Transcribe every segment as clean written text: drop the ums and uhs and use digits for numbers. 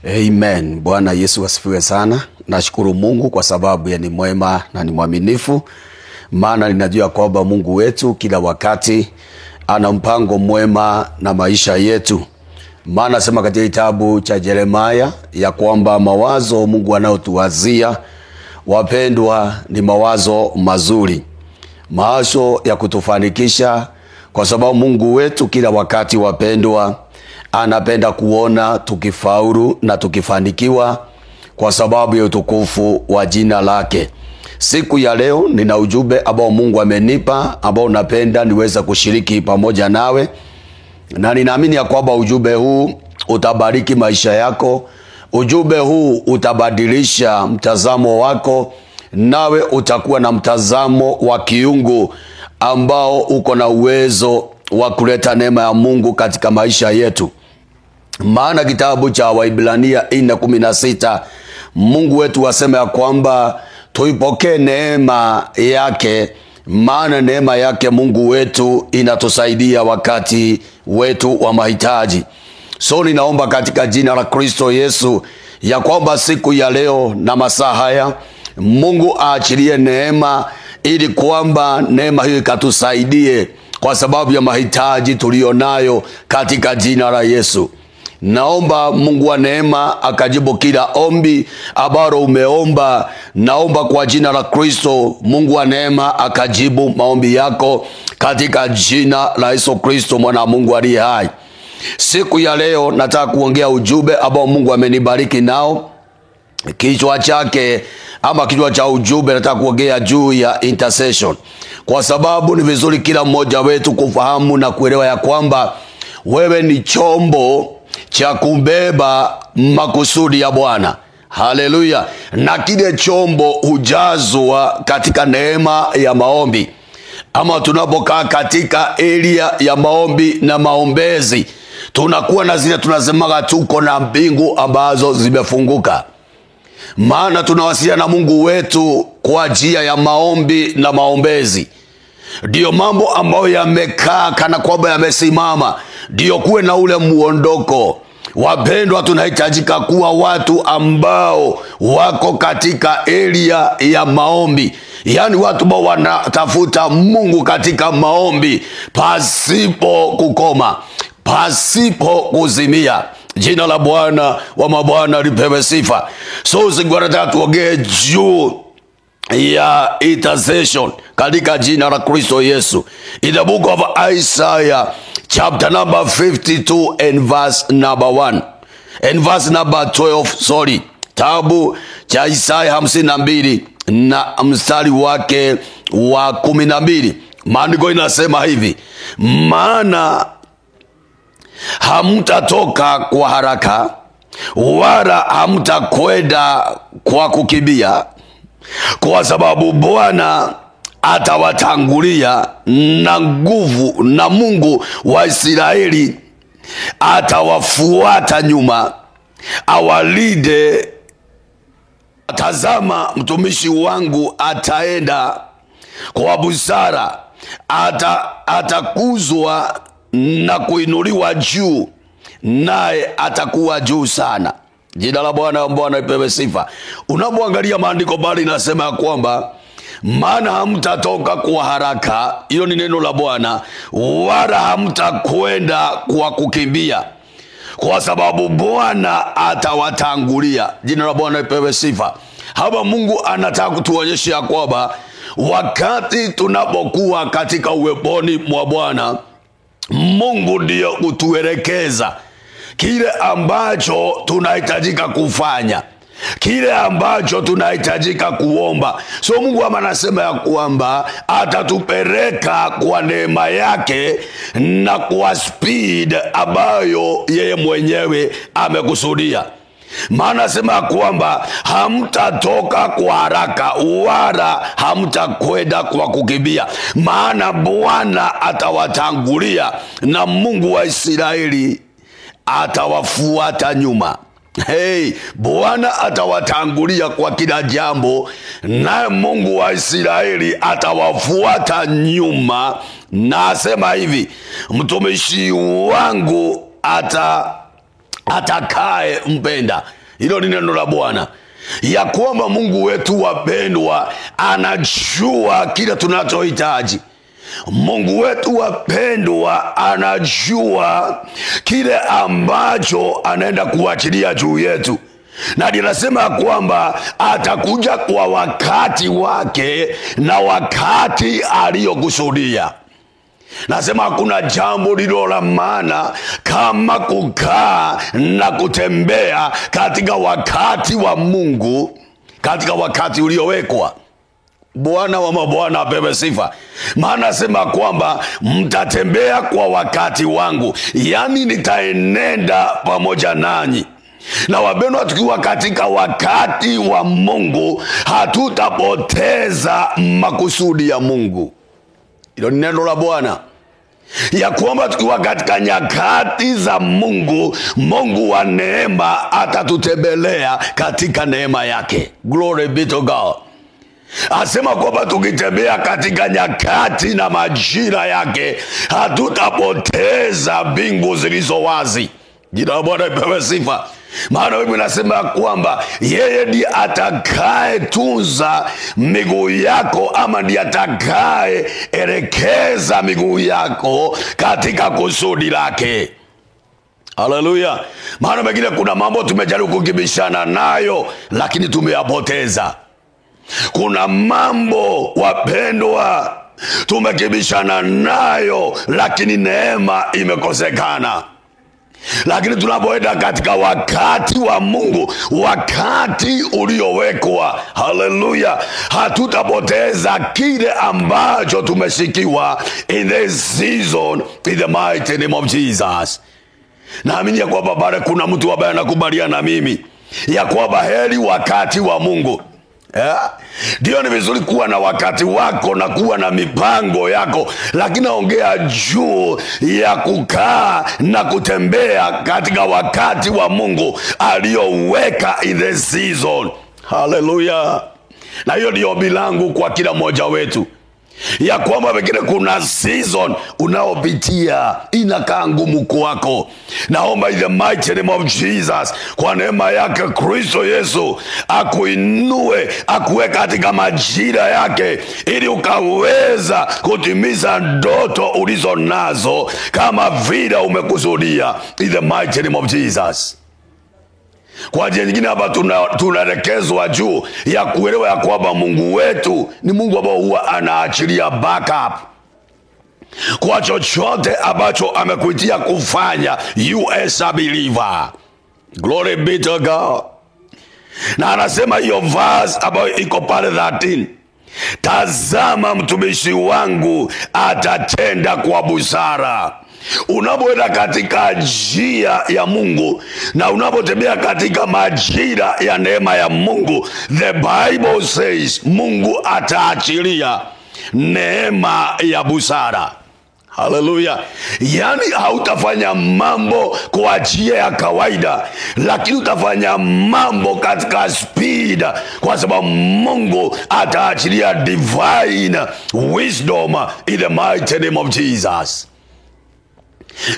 Amen. Bwana Yesu asifiwe sana. Nashukuru Mungu kwa sababu ni mwema na ni mwaminifu. Maana ninajua kwamba Mungu wetu kila wakati ana mpango mwema na maisha yetu. Maana sema katika kitabu cha Yeremia ya kwamba mawazo Mungu anayotuwazia wapendwa ni mawazo mazuri, mawazo ya kutufanikisha, kwa sababu Mungu wetu kila wakati wapendwa anapenda kuona tukifaulu na tukifanikiwa kwa sababu ya utukufu wa jina lake. Siku ya leo nina ujumbe ambao Mungu amenipa, ambao napenda niweza kushiriki pamoja nawe, na ninaamini ya kwamba ujumbe huu utabariki maisha yako. Ujumbe huu utabadilisha mtazamo wako, nawe utakuwa na mtazamo wa kiungu ambao uko na uwezo wa kuleta neema ya Mungu katika maisha yetu. Maana kitabu cha Waibrania 4:16 Mungu wetu wasema ya kwamba tuipokee neema yake, maana neema yake Mungu wetu inatusaidia wakati wetu wa mahitaji. So ninaomba katika jina la Kristo Yesu ya kwamba siku ya leo na masaa haya Mungu aachilie neema, ili kwamba neema hiyo ikatusaidie kwa sababu ya mahitaji tulionayo katika jina la Yesu. Naomba Mungu wa neema akajibu kila ombi ambalo umeomba. Naomba kwa jina la Kristo Mungu wa neema akajibu maombi yako katika jina la Yesu Kristo mwana wa Mungu aliye hai. Siku ya leo nataka kuongea ujumbe ambao Mungu amenibariki nao. Kichwa chake ama kichwa cha ujumbe nataka kuongea juu ya intercession, kwa sababu ni vizuri kila mmoja wetu kufahamu na kuelewa ya kwamba wewe ni chombo cha kubeba makusudi ya Bwana. Haleluya. Na kile chombo hujazwa katika neema ya maombi. Ama tunapokaa katika area ya maombi na maombezi, tunakuwa na zile tunasemaga tuko na mbingu ambazo zimefunguka. Maana tunawasiliana na Mungu wetu kwa njia ya maombi na maombezi. Ndio mambo ambayo yamekaa kana kwamba yamesimama, ndio kuwe na ule muondoko. Wapendwa, tunahitajika kuwa watu ambao wako katika area ya maombi. Yani watu ambao wanatafuta Mungu katika maombi pasipo kukoma, pasipo kuzimia. Jina la Bwana wa mabwana lipewe sifa. So siku nataka tuongee juu ya intercession katika jina la Kristo Yesu. In the book of Isaiah chapter number 52 and verse number 1 and verse number 12, tabu cha Isaiah 52 na mstari wake wa 12. Maandiko inasema hivi: maana hamtatoka kwa haraka, wala hamtakwenda kwa kukimbia, kwa sababu Bwana atawatangulia na nguvu, na Mungu wa Israeli atawafuata nyuma awalinde. Tazama, mtumishi wangu ataenda kwa busara, atakuzwa na kuinuliwa juu, naye atakuwa juu sana. Jina la Bwana ipewe sifa. Unapoangalia maandiko bali nasema kwamba maana hamtatoka kwa haraka, hiyo ni neno la Bwana, wala hamtakwenda kwa kukimbia, kwa sababu Bwana atawatangulia. Jina la Bwana ipewe sifa. Hapa Mungu anataka kutuonyesha kwamba wakati tunapokuwa katika uweponi mwa Bwana, Mungu ndio kutuelekeza kile ambacho tunahitajika kufanya, kile ambacho tunahitajika kuomba. So Mungu anasema ya kwamba atatupeleka kwa neema yake na kwa speed ambayo yeye mwenyewe amekusudia. Maana sema kwamba hamtatoka kwa haraka, wala hamtakwenda kwa kukimbia, maana Bwana atawatangulia na Mungu wa Israeli atawafuata nyuma. Bwana atawatangulia kwa kila jambo, na Mungu wa Israeli atawafuata nyuma. Na asema hivi, mtumishi wangu atakaye mpenda. Hilo ni neno la Bwana, ya kwamba Mungu wetu wapendwa anajua kila tunachohitaji. Mungu wetu wapendwa anajua kile ambacho anaenda kuachilia juu yetu, na ninasema kwamba atakuja kwa wakati wake na wakati aliyokusudia. Nasema hakuna jambo lilo la maana kama kukaa na kutembea katika wakati wa Mungu, katika wakati uliowekwa. Bwana wa mabwana apewe sifa. Maana nasema kwamba mtatembea kwa wakati wangu, yani nitaenenda pamoja nanyi. Na wapendwa, tukiwa katika wakati wa Mungu hatutapoteza makusudi ya Mungu. Hilo ni neno la Bwana, ya kwamba tukiwa katika nyakati za Mungu, Mungu wa neema atatutembelea katika neema yake. Glory be to God. Asema kwamba tukitembea katika nyakati na majira yake hatutapoteza mbingu zilizo wazi. Jina la Bwana lipewe sifa. Maana Biblia inasema kwamba yeye ndiye atakaye tunza miguu yako, ama ndiye atakaye elekeza miguu yako katika kusudi lake. Haleluya. Maana mengine kuna mambo tumejaribu kukibishana nayo lakini tumeyapoteza. Kuna mambo wapendwa tumekibishana nayo lakini neema imekosekana. Lakini tunapoenda katika wakati wa Mungu, wakati uliowekwa, haleluya, hatutapoteza kile ambacho tumeshikiwa in this season, in the mighty name of Jesus. Naamini ya kwamba bado kuna mtu ambaye anakubaliana na mimi ya kwamba heri wakati wa Mungu. Ndio, ni vizuri kuwa na wakati wako na kuwa na mipango yako, lakini naongea juu ya kukaa na kutembea katika wakati wa Mungu aliyoweka in the season. Hallelujah. Na hiyo ndio ombi langu kwa kila mmoja wetu, ya kwamba pengine kuna season unaopitia inakaa ngumu kwako. Naomba in the mighty name of Jesus, kwa neema yake Kristo Yesu akuinue, akuweka katika majira yake, ili ukaweza kutimiza ndoto ulizo nazo kama vile umekusudia in the mighty name of Jesus. Kwa ajili nyingine hapa tunaelekezwa juu ya kuelewa ya kwamba Mungu wetu ni Mungu ambaye huwa anaachilia backup kwa chochote ambacho amekuitia kufanya, you as a believer. Glory be to God. Na anasema hiyo verse ambayo iko pale 13, tazama mtumishi wangu atatenda kwa busara. Unapoenda katika njia ya Mungu na unapotembea katika majira ya neema ya Mungu, the Bible says Mungu ataachilia neema ya busara. Haleluya. Yani hautafanya mambo kwa njia ya kawaida, lakini utafanya mambo katika speed, kwa sababu Mungu ataachilia divine wisdom in the mighty name of Jesus.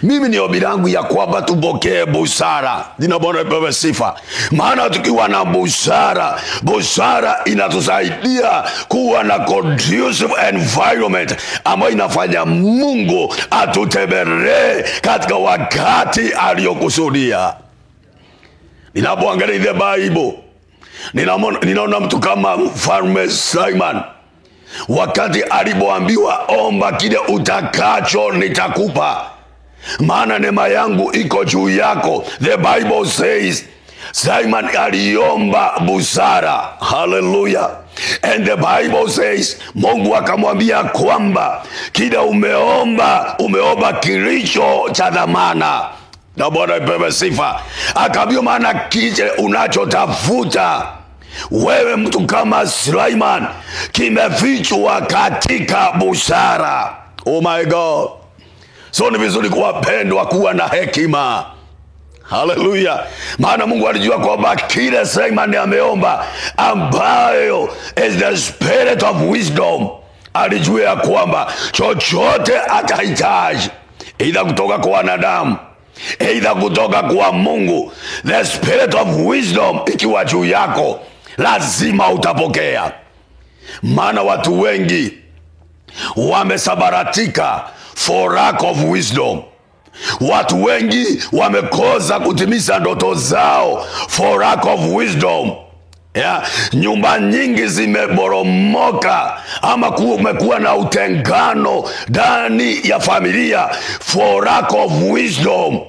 Mimi ni ombi langu ya kwamba tupokee busara. Jina Bwana lipewe sifa. Maana tukiwa na busara, busara inatusaidia kuwa na conducive environment ambayo inafanya Mungu atutembelee katika wakati aliyokusudia. Ninapoangalia the Bible, ninaona mtu kama Mfalme Simon, wakati alipoambiwa omba kile utakacho nitakupa, maana neema yangu iko juu yako. The Bible says Simon aliomba busara. Hallelujah. And the Bible says Mungu akamwambia kwamba kila umeomba kilicho cha dhamana. Na Bwana ipewe sifa. Akaambia maana kile unachotafuta wewe mtu kama Simon kimefichwa katika busara. Oh my God. So ni vizuri kuwapendwa kuwa na hekima. Hallelujah. Maana Mungu alijua kwamba kile Simon ameomba, ambayo is the spirit of wisdom, alijua ya kwamba chochote atahitaji, ila kutoka kwa wanadamu either kutoka kwa Mungu, the spirit of wisdom ikiwa juu yako, lazima utapokea. Maana watu wengi wamesabaratika for lack of wisdom. Watu wengi wamekosa kutimiza ndoto zao for lack of wisdom. Nyumba nyingi zimeboromoka, ama kumekuwa na utengano ndani ya familia for lack of wisdom.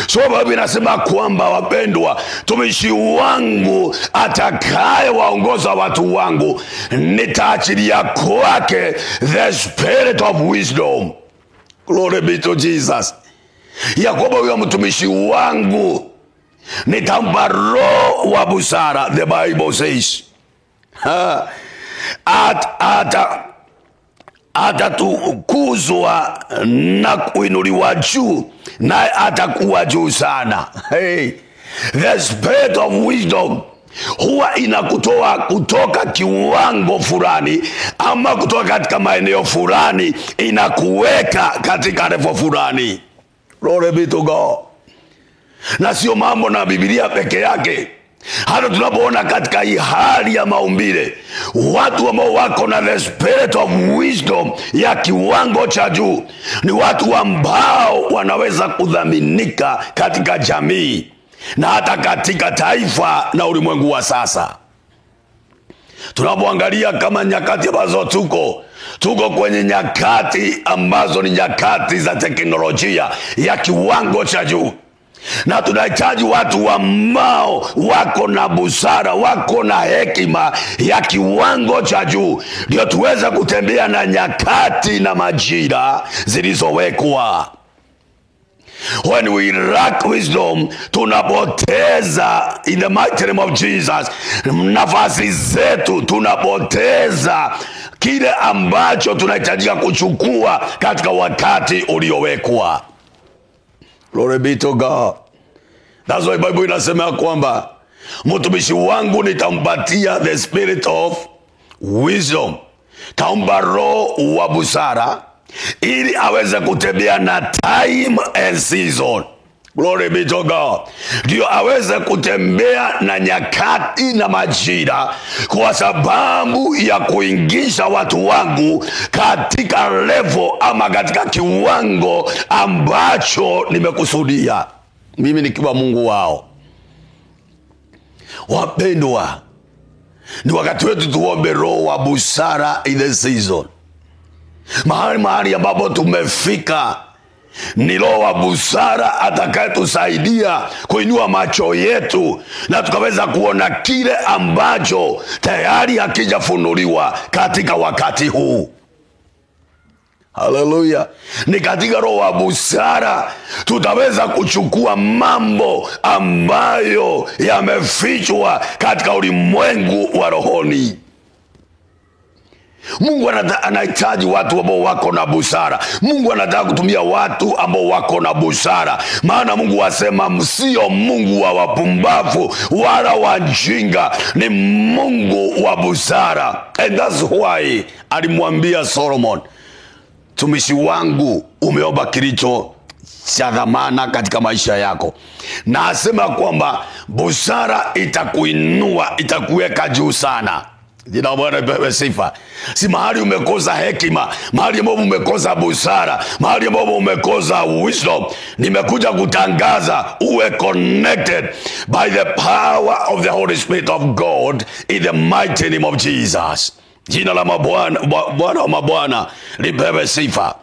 So Biblia inasema kwamba, wapendwa, tumishi wangu atakaye waongoza watu wangu, nitaachilia kwake the spirit of wisdom. Glory be to Jesus. Ya kwamba huyo mtumishi wangu nitampa roho wa busara. The Bible says atatukuzwa na kuinuliwa juu, naye atakuwa juu sana. Hey, the spirit of wisdom huwa inakutoa kutoka kiwango fulani, ama kutoka katika maeneo fulani, inakuweka katika level fulani. Glory be to God. Na sio mambo na Biblia peke yake. Hata tunapoona katika hii hali ya maumbile, watu ambao wako na the spirit of wisdom ya kiwango cha juu ni watu ambao wanaweza kudhaminika katika jamii na hata katika taifa na ulimwengu wa sasa. Tunapoangalia kama nyakati ambazo tuko kwenye nyakati ambazo ni nyakati za teknolojia ya kiwango cha juu, na tunahitaji watu ambao wako na busara, wako na hekima ya kiwango cha juu, ndio tuweze kutembea na nyakati na majira zilizowekwa. When we lack wisdom, tunapoteza, in the mighty name of Jesus, nafasi zetu, tunapoteza kile ambacho tunahitajika kuchukua katika wakati uliowekwa. Glory be to God. That's why Bible inasema kwamba mtumishi wangu nitampatia the spirit of wisdom, taumba roho wa busara, ili aweze kutembea na time and season. Glory be to God. Ndio aweze kutembea na nyakati na majira, kwa sababu ya kuingisha watu wangu katika level ama katika kiwango ambacho nimekusudia mimi nikiwa Mungu wao. Wapendwa, ni wakati wetu tuombe roho wa busara in the season. Mahali ambapo tumefika ni roho wa busara atakayetusaidia kuinua macho yetu na tukaweza kuona kile ambacho tayari hakijafunuliwa katika wakati huu. Hallelujah. Ni katika roho wa busara tutaweza kuchukua mambo ambayo yamefichwa katika ulimwengu wa rohoni. Mungu anahitaji watu ambao wako na busara. Mungu anataka kutumia watu ambao wako na busara. Maana Mungu asema sio Mungu wa wapumbavu wala wajinga, ni Mungu wa busara. And that's why alimwambia Solomon, tumishi wangu, umeomba kilicho cha dhamana katika maisha yako. Na asema kwamba busara itakuinua, itakuweka juu sana. Jina Bwana lipewe sifa. Si mahali umekosa hekima, mahali ambapo umekosa busara, mahali ambapo umekosa wisdom, nimekuja kutangaza uwe connected by the power of the Holy Spirit of God in the mighty name of Jesus. Jina la Bwana wa mabwana lipewe sifa.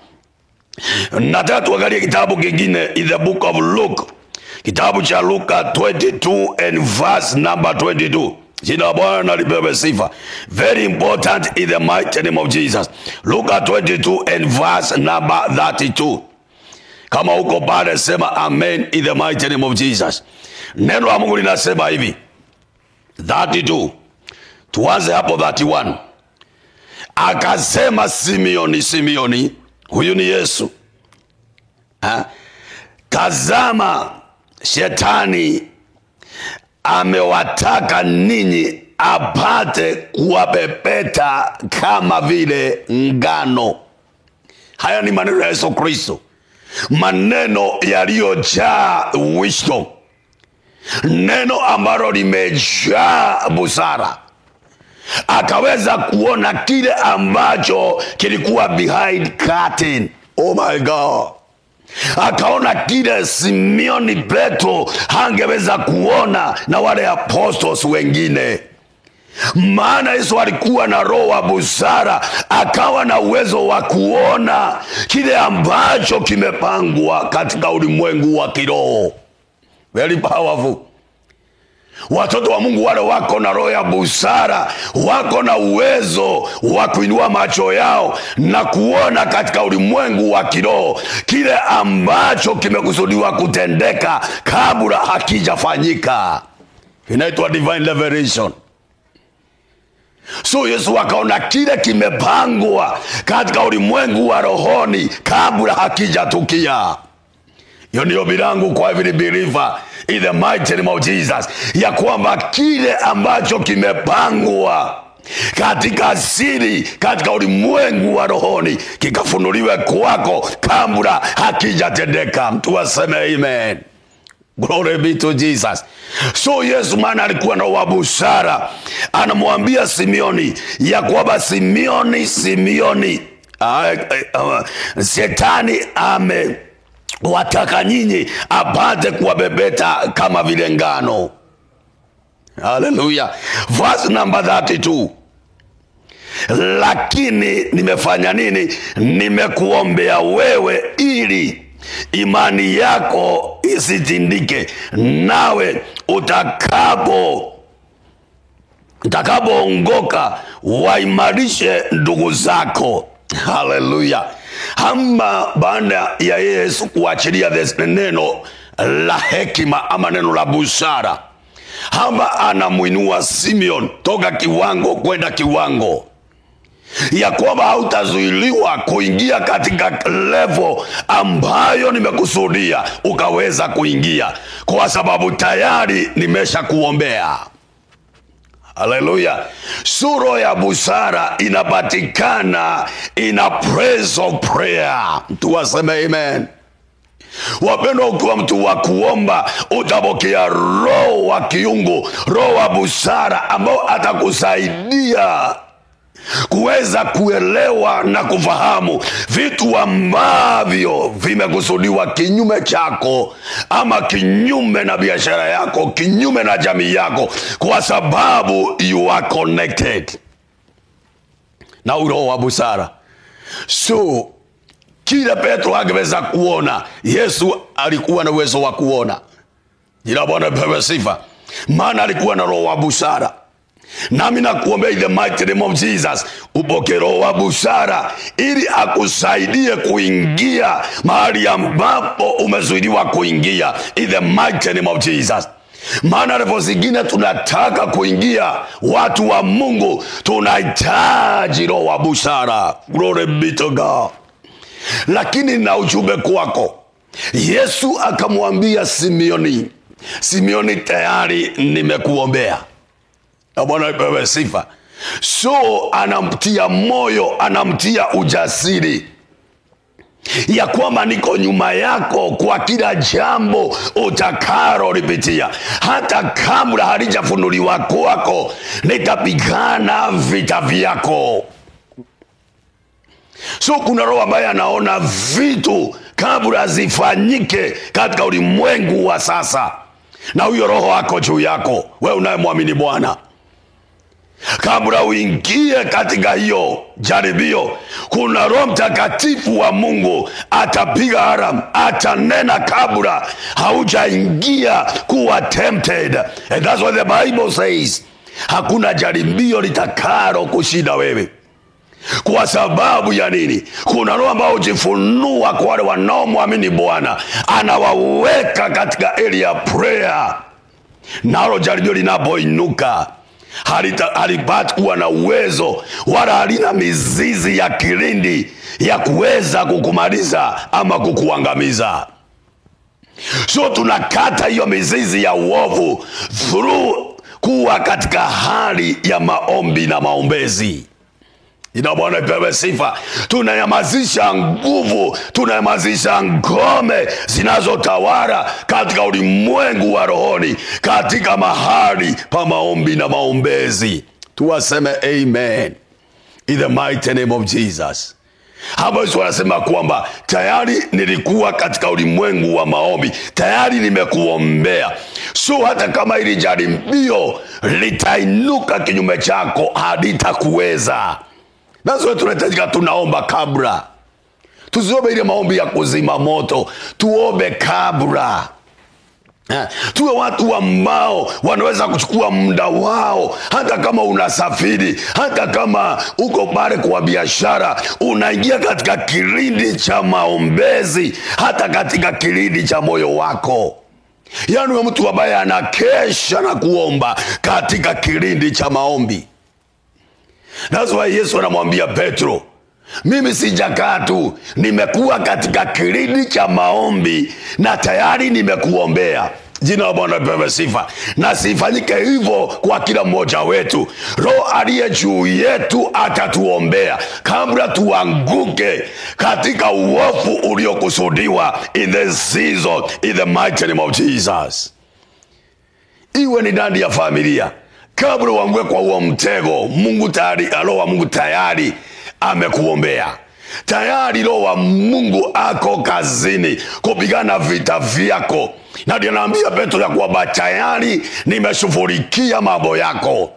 Nataka tuangalie kitabu kingine in the book of Luke. Kitabu cha Luka 22 and verse number 22. Jina la Bwana lipewe sifa. Very important in the mighty name of Jesus. Luka 22 and verse number 32. Kama uko pale sema amen in the mighty name of Jesus. Neno la Mungu linasema hivi. 32. Tuanze hapo 31. Akasema Simeoni, huyu ni Yesu. Tazama, Shetani amewataka ninyi apate kuwapepeta kama vile ngano. Haya ni maneno ya Yesu Kristo. maneno yaliyojaa wisdom, neno ambalo limejaa busara. Akaweza kuona kile ambacho kilikuwa behind curtain. Oh my God. Akaona kile Simeoni Petro hangeweza kuona na wale apostles wengine. Maana Yesu alikuwa na roho wa busara, akawa na uwezo wa kuona kile ambacho kimepangwa katika ulimwengu wa kiroho. Very powerful. Watoto wa Mungu wale wako na roho ya busara, wako na uwezo wa kuinua macho yao na kuona katika ulimwengu wa kiroho kile ambacho kimekusudiwa kutendeka kabla hakijafanyika. Inaitwa divine revelation. So Yesu akaona kile kimepangwa katika ulimwengu wa rohoni kabla hakijatukia. Hiyo ndio bilangu kwa every believer in the mighty name of Jesus, ya kwamba kile ambacho kimepangwa katika siri katika ulimwengu wa rohoni kikafunuliwe kwako kabla hakijatendeka. Mtu aseme amen. Glory be to Jesus. So Yesu maana alikuwa na wabusara, anamwambia Simeoni ya kwamba Simeoni, Shetani wataka nyinyi apate kuwabebeta kama vile ngano. Hallelujah. Verse number 32. Lakini nimefanya nini? Nimekuombea wewe ili imani yako isitindike, nawe utakapoongoka waimarishe ndugu zako. Hallelujah. Hama baada ya Yesu kuachilia neno la hekima ama neno la busara, hama anamuinua Simeon toka kiwango kwenda kiwango, ya kwamba hautazuiliwa kuingia katika level ambayo nimekusudia ukaweza kuingia, kwa sababu tayari nimesha kuombea. Hallelujah. Sura ya busara inapatikana in a place of prayer. Mtu aseme amen. Wapendwa, ukiwa mtu wa kuomba utapokea roho wa kiungu, roho wa busara ambao atakusaidia kuweza kuelewa na kufahamu vitu ambavyo vimekusudiwa kinyume chako, ama kinyume na biashara yako, kinyume na jamii yako, kwa sababu you are connected na roho wa busara. So kila Petro angeweza kuona, Yesu alikuwa na uwezo wa kuona. Jina Bwana pewe sifa. Maana alikuwa na roho wa busara. Nami nakuombea in the mighty name of Jesus, upokee roho wa busara ili akusaidie kuingia mahali ambapo umezuiliwa kuingia in the mighty name of Jesus. Maana level zingine tunataka kuingia, watu wa Mungu tunahitaji roho wa busara. Glory be to God. Lakini na ujumbe kwako. Yesu akamwambia Simeoni, Simeoni, tayari nimekuombea. Na Bwana ipewe sifa. So anamtia moyo, anamtia ujasiri ya kwamba niko nyuma yako kwa kila jambo utakalo lipitia. Hata kabla halijafunuliwa kwako, nitapigana vita vyako. So kuna roho ambaye anaona vitu kabla zifanyike katika ulimwengu wa sasa, na huyo roho wako juu yako, wewe unayemwamini Bwana. Kabla uingie katika hiyo jaribio, kuna Roho Mtakatifu wa Mungu atapiga haram, atanena kabla haujaingia kuwa tempted. And that's what the Bible says. Hakuna jaribio litakalo kushinda wewe. Kwa sababu ya nini? Kuna roho ambao hujifunua kwa wale wanaomwamini Bwana, anawaweka katika area prayer. Nalo jaribio linapoinuka, halipati kuwa na uwezo wala halina mizizi ya kilindi ya kuweza kukumaliza ama kukuangamiza. So tunakata hiyo mizizi ya uovu through kuwa katika hali ya maombi na maombezi. Ina Bwana ipewe sifa. Tunanyamazisha nguvu, tunanyamazisha ngome zinazotawala katika ulimwengu wa rohoni, katika mahali pa maombi na maombezi. Tuwaseme amen in the mighty name of Jesus. Hapo Yesu anasema kwamba tayari nilikuwa katika ulimwengu wa maombi, tayari nimekuombea. So hata kama ili jaribio litainuka kinyume chako, halitakuweza. That's why tunahitajika tunaomba kabla. Tusiombe ile maombi ya kuzima moto, tuombe kabla. Tuwe watu ambao wanaweza kuchukua muda wao, hata kama unasafiri, hata kama uko pale kwa biashara, unaingia katika kilindi cha maombezi, hata katika kilindi cha moyo wako. Yaani mtu ambaye anakesha na kuomba katika kilindi cha maombi. That's why Yesu anamwambia Petro, mimi sijakaa tu, nimekuwa katika kilindi cha maombi na tayari nimekuombea. Jina la Bwana lipewe sifa. Na sifanyike hivyo kwa kila mmoja wetu. Roho aliye juu yetu atatuombea kabla tuanguke katika uovu uliokusudiwa in the season, in the mighty name of Jesus. Iwe ni ndani ya familia, kabla uanguke kwa huo mtego, Mungu tayari, Roho wa Mungu tayari amekuombea. Tayari Roho wa Mungu ako kazini kupigana vita vyako. Na ndiye anaambia Petro ya kwamba tayari nimeshughulikia mambo yako.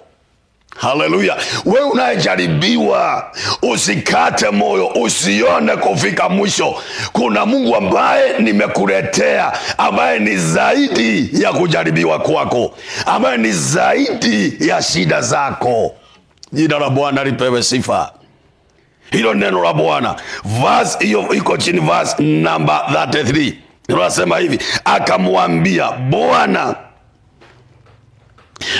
Haleluya. Wewe unayejaribiwa, usikate moyo, usione kufika mwisho. Kuna Mungu ambaye nimekuletea, ambaye ni zaidi ya kujaribiwa kwako, ambaye ni zaidi ya shida zako. Jina la Bwana lipewe sifa. Hilo neno la Bwana. Verse hiyo iko chini, verse number 33. Tunasema hivi, akamwambia, Bwana,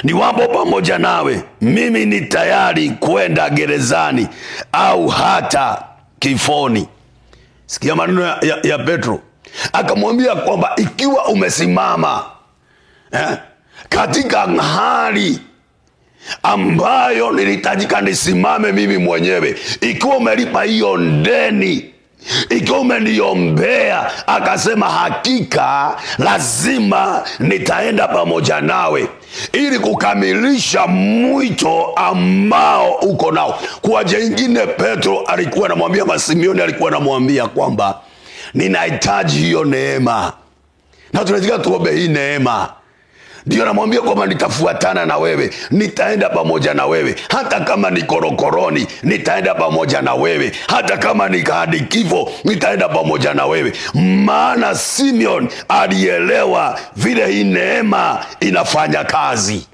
niwapo pamoja nawe, mimi ni tayari kwenda gerezani au hata kifoni. Sikia maneno ya Petro. Akamwambia kwamba ikiwa umesimama katika hali ambayo nilihitajika nisimame mimi mwenyewe, ikiwa umelipa hiyo deni, ikiwa umeniombea, akasema hakika lazima nitaenda pamoja nawe ili kukamilisha mwito ambao uko nao. Kwa jingine Petro alikuwa anamwambia, Simeoni alikuwa anamwambia kwamba ninahitaji hiyo neema, na tunataka tuombe hii neema. Ndio namwambia kwamba nitafuatana na wewe, nitaenda pamoja na wewe, hata kama ni korokoroni nitaenda pamoja na wewe, hata kama ni hadi kifo nitaenda pamoja na wewe. Maana Simeon alielewa vile hii neema inafanya kazi.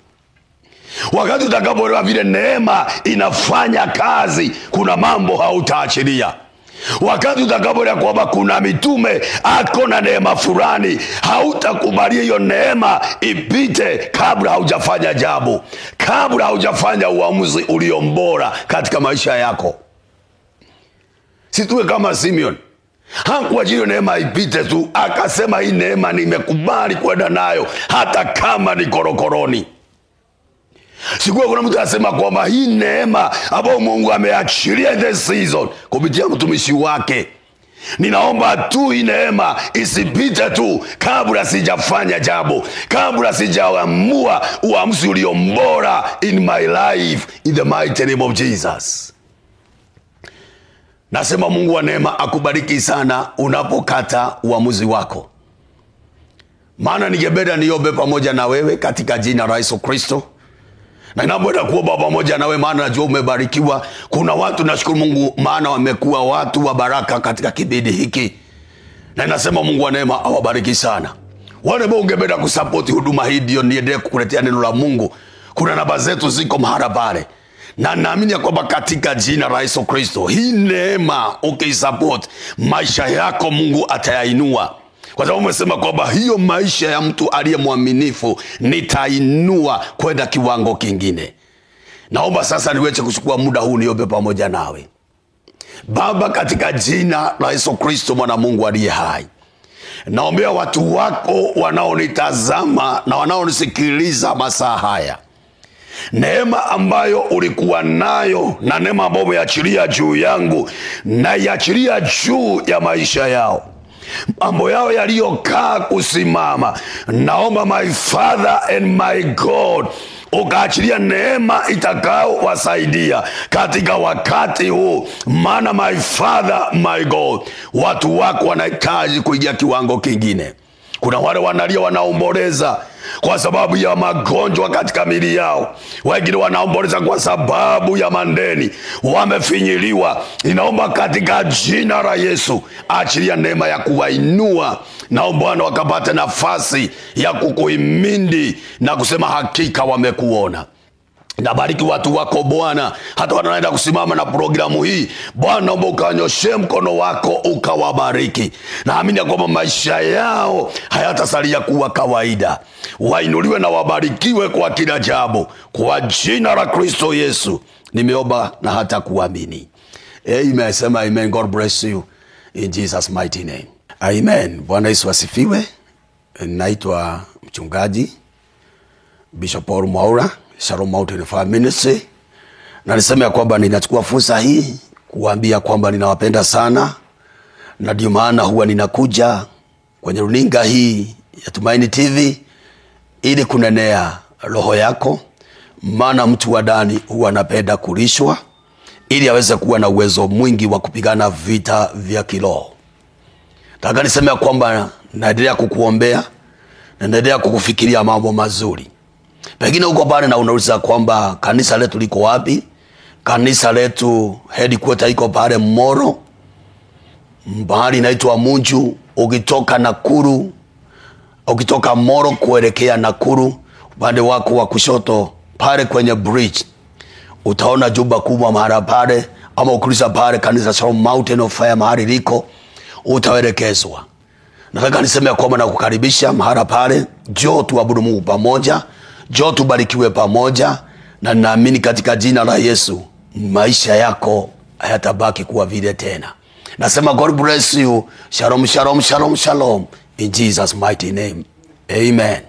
Wakati utakapoelewa vile neema inafanya kazi, kuna mambo hautaachilia. Wakati utakapoelewa kwamba kuna mitume ako na neema fulani, hautakubalia hiyo neema ipite kabla haujafanya jambo, kabla haujafanya uamuzi uliombora katika maisha yako. Situwe kama Simeon. Hakuachilia hiyo neema ipite tu, akasema hii neema nimekubali kwenda nayo hata kama ni korokoroni. Sikuwa kuna mtu anasema kwamba hii neema ambayo Mungu ameachilia in the season kupitia mtumishi wake, ninaomba tu hii neema isipite tu kabla sijafanya jambo, kabla sijaamua uamuzi uliombora in my life, in the mighty name of Jesus. Nasema Mungu wa neema akubariki sana unapokata uamuzi wako. Maana ningebeda niombe pamoja na wewe katika jina la Yesu Kristo. Na ninapoenda kuomba pamoja nawe, maana najua umebarikiwa. Kuna watu, nashukuru Mungu, maana wamekuwa watu wa baraka katika kipindi hiki. Na ninasema Mungu wa neema awabariki sana. Wale ambao ungebeda kusupport huduma hii ndio niendelee kukuletea neno la Mungu, kuna namba zetu ziko mahali pale. Na naamini kwamba katika jina la Yesu Kristo, hii neema ukisupport, maisha yako Mungu atayainua. Kwa sababu umesema kwamba hiyo maisha ya mtu aliye mwaminifu nitainua kwenda kiwango kingine. Naomba sasa niweze kuchukua muda huu niombe pamoja nawe. Baba, katika jina la Yesu Kristo mwana Mungu aliye hai, naombea watu wako wanaonitazama na wanaonisikiliza masaa haya. Neema ambayo ulikuwa nayo na neema ambayo umeachilia juu yangu, na iachilia juu ya maisha yao, mambo yao yaliyokaa kusimama. Naomba my Father and my God, ukaachilia neema itakao wasaidia katika wakati huu. Maana my Father, my God, watu wako wanahitaji kuingia kiwango kingine. Kuna wale wanalia, wanaomboleza kwa sababu ya magonjwa katika miili yao. Wengine wanaomboleza kwa sababu ya mandeni, wamefinyiliwa. Ninaomba katika jina la Yesu, achilia neema ya kuwainua, na Bwana wakapata nafasi ya kukuhimidi na kusema hakika wamekuona. Nabariki watu wako Bwana, hata wanaenda kusimama na programu hii. Bwana, naomba ukanyoshe mkono wako ukawabariki. Naamini kwamba maisha yao hayatasalia kuwa kawaida. Wainuliwe na wabarikiwe kwa kila jambo, kwa jina la Kristo Yesu nimeomba na hata kuamini. Amen. Sema amen. God bless you in Jesus mighty name. Amen. Bwana Yesu asifiwe. Naitwa mchungaji Bishop Paul Mwaura, Shalom Mountain Fire Ministry. Na niseme kwamba ninachukua fursa hii kuambia kwamba ninawapenda sana, na ndio maana huwa ninakuja kwenye runinga hii ya Tumaini TV ili kunenea roho yako. Maana mtu wa ndani huwa anapenda kulishwa ili aweze kuwa na uwezo mwingi wa kupigana vita vya kiroho. Nataka niseme kwamba naendelea kukuombea, naendelea kukufikiria mambo mazuri. Pengine uko pale na unauliza kwamba kanisa letu liko wapi? Kanisa letu headquarter iko pale Moro, mahali inaitwa Munju. Ukitoka Nakuru, ukitoka Moro kuelekea Nakuru, upande wako wa kushoto pale kwenye bridge utaona jumba kubwa mahali pale, ama ukiuliza pale kanisa Shalom Mountain of Fire mahali liko, utaelekezwa. Nataka niseme kwamba nakukaribisha mahali pale. Njoo tuabudu Mungu pamoja, njoo tubarikiwe pamoja, na naamini katika jina la Yesu maisha yako hayatabaki kuwa vile tena. Nasema God bless you. Shalom, shalom, shalom, shalom in Jesus mighty name. Amen.